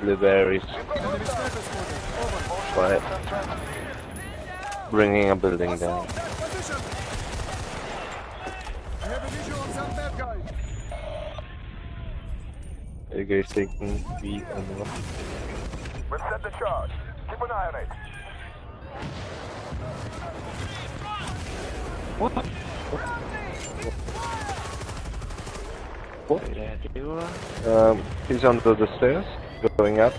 blueberries by bringing a building down. Are you guys taking B or not? We've set the charge. Keep an eye on it. What? What? He's under the stairs, going up.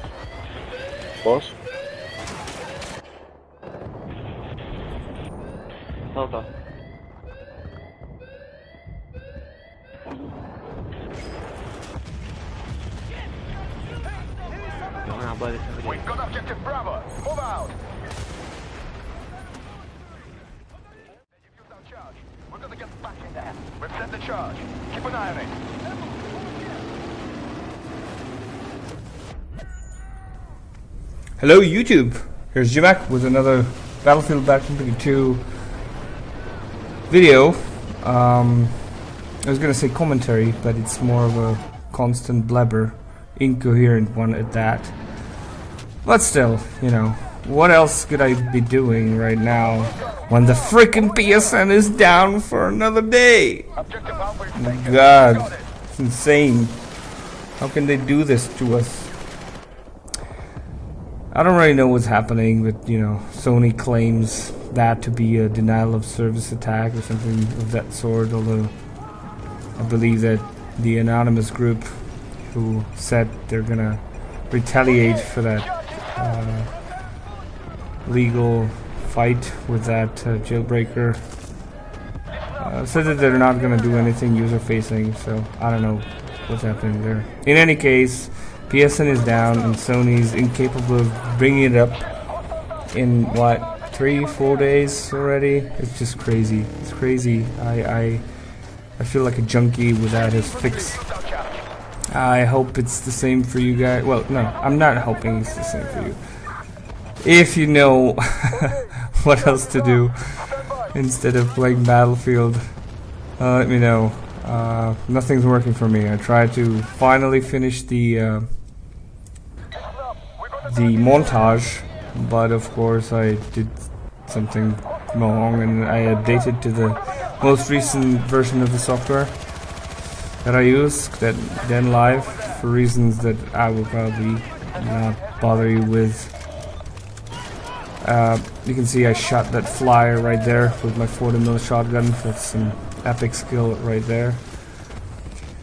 Boss? Hold on. We've got objective Bravo. Move out. You've used our charge. We're gonna get back in there. We've set the charge. Keep an eye on it. Hello YouTube, here's Jimak with another Battlefield Battlefield 2 video. I was gonna say commentary, but it's more of a constant blabber, incoherent one at that. But still, you know, what else could I be doing right now when the frickin' PSN is down for another day? Oh my god, it's insane. How can they do this to us? I don't really know what's happening, but you know, Sony claims that to be a denial of service attack or something of that sort, although I believe that the anonymous group who said they're gonna retaliate for that legal fight with that jailbreaker said that they're not gonna do anything user facing, so I don't know what's happening there. In any case, PSN is down and Sony's incapable of bringing it up in what, 3-4 days already? It's just crazy. It's crazy. I feel like a junkie without his fix. I hope it's the same for you guys. Well, no, I'm not hoping it's the same for you. If you know what else to do instead of playing Battlefield, let me know. Nothing's working for me. I tried to finally finish the montage, but of course I did something wrong and I updated to the most recent version of the software that I use, that then live, for reasons that I will probably not bother you with. You can see I shot that flyer right there with my 40mm shotgun. That's some epic skill right there.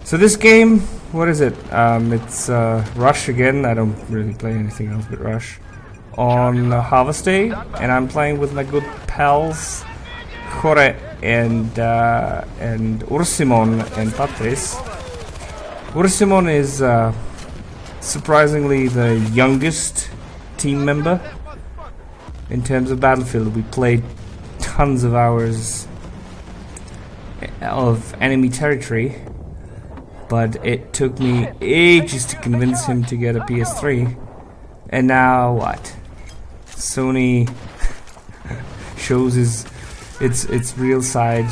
So this game, what is it? It's Rush again. I don't really play anything else but Rush on Harvest Day, and I'm playing with my good pals Jorge and Ursimon and Patrice. Ursimon is surprisingly the youngest team member in terms of Battlefield. We played tons of hours of enemy territory, but it took me ages to convince him to get a PS3. And now what? Sony shows its real side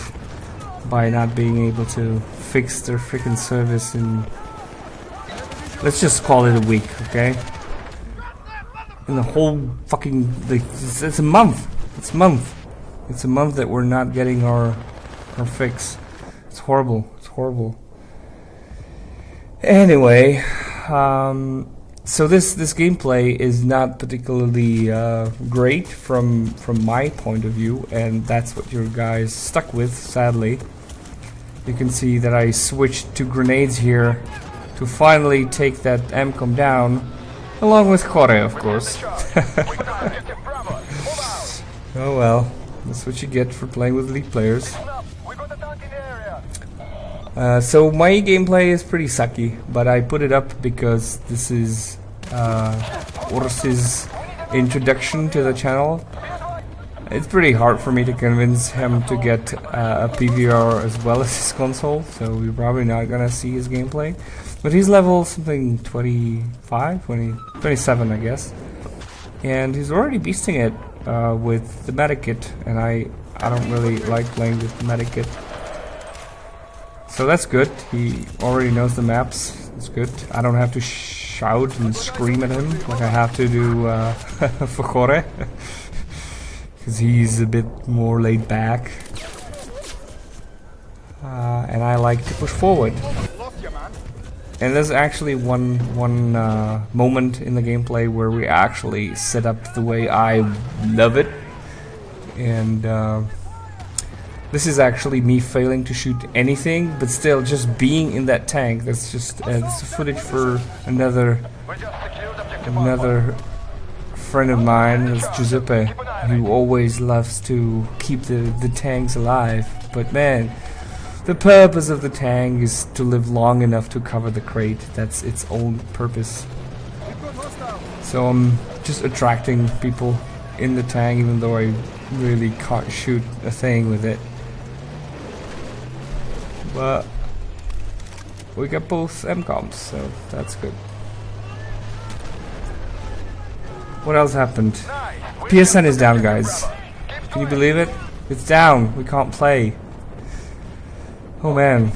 by not being able to fix their freaking service in, let's just call it a week, okay? In the whole fucking, like, it's a month. It's a month. It's a month that we're not getting our fix. It's horrible. It's horrible. Anyway, so this gameplay is not particularly great from my point of view, and that's what your guys stuck with, sadly. You can see that I switched to grenades here to finally take that MCOM down, along with Jorge, of course. Oh well, that's what you get for playing with elite players. So my gameplay is pretty sucky, but I put it up because this is Urs's introduction to the channel. It's pretty hard for me to convince him to get a PVR as well as his console, so we're probably not gonna see his gameplay. But he's level something 27 I guess, and he's already beasting it with the medikit, and I don't really like playing with the medikit. So that's good. He already knows the maps. It's good. I don't have to shout and scream at him like I have to do for Kore, because he's a bit more laid back, and I like to push forward. And there's actually one moment in the gameplay where we actually set up the way I love it, and this is actually me failing to shoot anything, but still just being in that tank. That's just this is footage for another friend of mine, is Giuseppe, who always loves to keep the tanks alive. But man, the purpose of the tank is to live long enough to cover the crate. That's its own purpose. So I'm just attracting people in the tank, even though I really can't shoot a thing with it. But we got both MCOMs, so that's good. What else happened? PSN is down, guys. Can you believe it? It's down. We can't play. Oh man.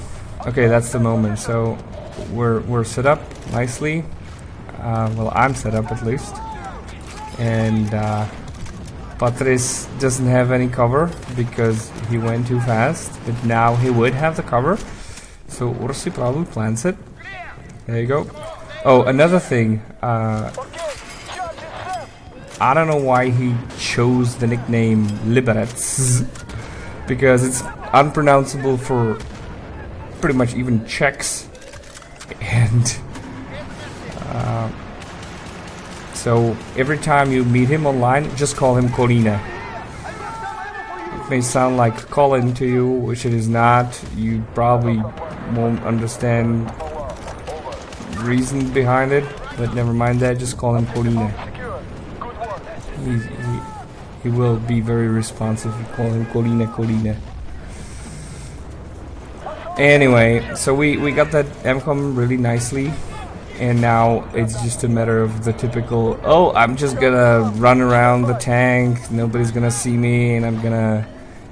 Okay, that's the moment. So we're set up nicely. Well, I'm set up at least. And Patris doesn't have any cover because he went too fast, but now he would have the cover. So Ursi probably plants it. There you go. Oh, another thing. I don't know why he chose the nickname LibereCZ, because it's unpronounceable for pretty much even Czechs. And so every time you meet him online, just call him Kolina. It may sound like Colin to you, which it is not. You probably won't understand the reason behind it, but never mind that, just call him Kolina. He will be very responsive. You call him Kolina. Anyway, so we got that MCOM really nicely. And now it's just a matter of the typical, oh, I'm just gonna run around the tank, nobody's gonna see me, and I'm gonna,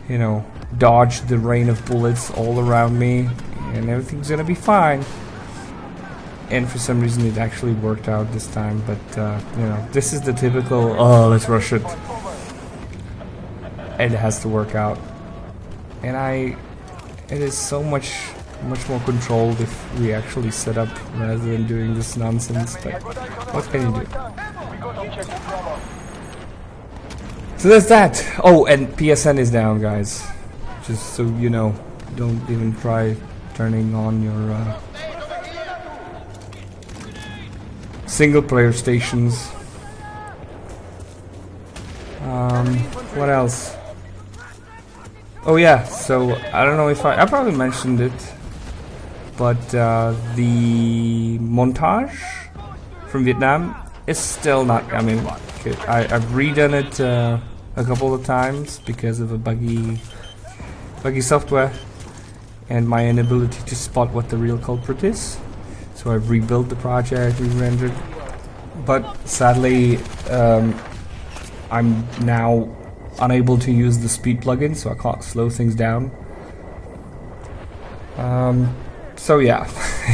you know, dodge the rain of bullets all around me, and everything's gonna be fine. And for some reason it actually worked out this time, but, you know, this is the typical, oh, let's rush it. It has to work out. And it is so much more controlled if we actually set up rather than doing this nonsense, but what can you do? So there's that. Oh, and PSN is down, guys, just so you know. Don't even try turning on your single player stations. What else? Oh yeah, so I don't know if I probably mentioned it, but the montage from Vietnam is still not coming. Okay, I've redone it a couple of times because of a buggy software and my inability to spot what the real culprit is. So I've rebuilt the project, re-rendered, but sadly I'm now unable to use the speed plugin, so I can't slow things down. So yeah,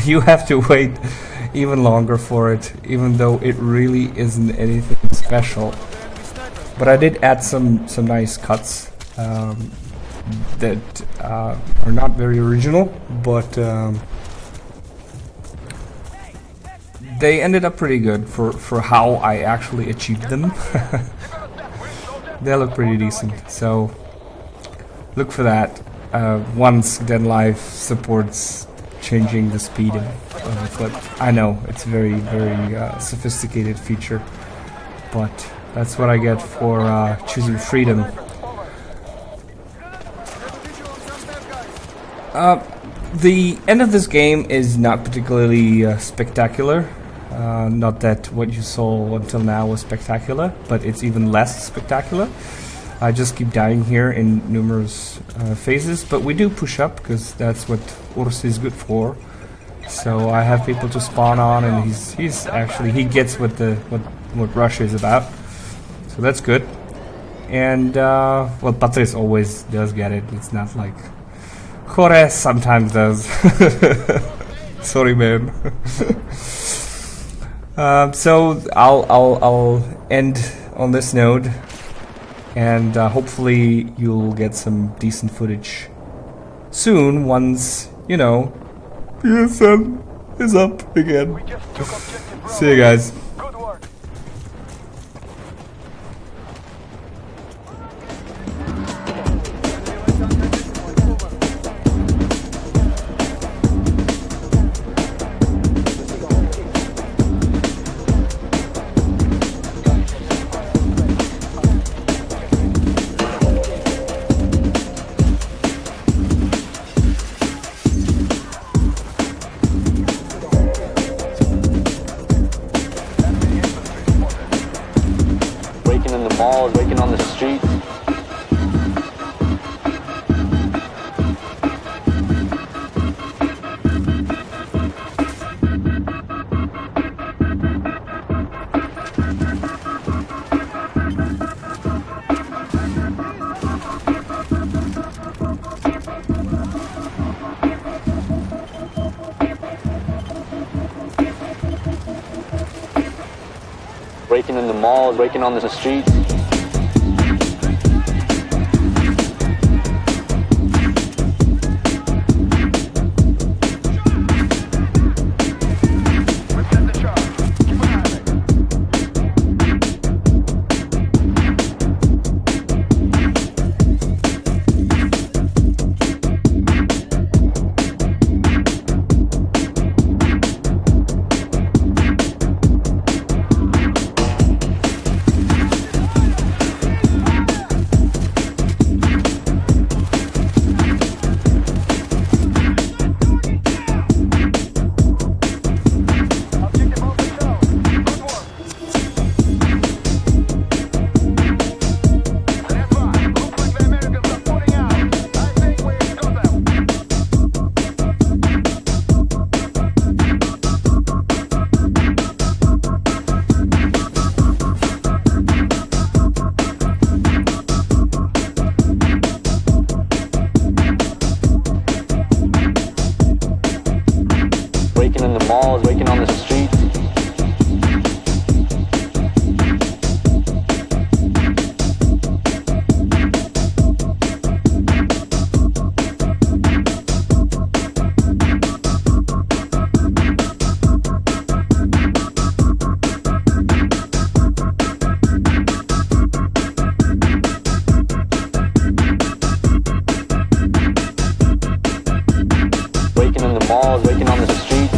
you have to wait even longer for it, even though it really isn't anything special. But I did add some nice cuts that are not very original, but they ended up pretty good for how I actually achieved them. They look pretty decent, so look for that once Dead Life supports changing the speed of the clip. I know it's very sophisticated feature, but that's what I get for choosing freedom. The end of this game is not particularly spectacular. Not that what you saw until now was spectacular, but it's even less spectacular. I just keep dying here in numerous phases, but we do push up because that's what Urs is good for. So I have people to spawn on, and he's actually, he gets what Rush is about. So that's good. And well, Patris always does get it. It's not like Jorge sometimes does. Sorry, man. So I'll end on this note, and hopefully you'll get some decent footage soon once, you know, PSN is up again. We just took objective Bravo. See you guys. Good work. Breaking in the malls, breaking on the streets. Breaking in the malls, breaking on the streets. We've set the charge. Keep an eye on it. Objective on the show. Good work. Stand by. Looks like the Americans are pulling out. I think we've got them. Breaking in the malls, breaking on the streets. Breaking in the malls, breaking on the streets.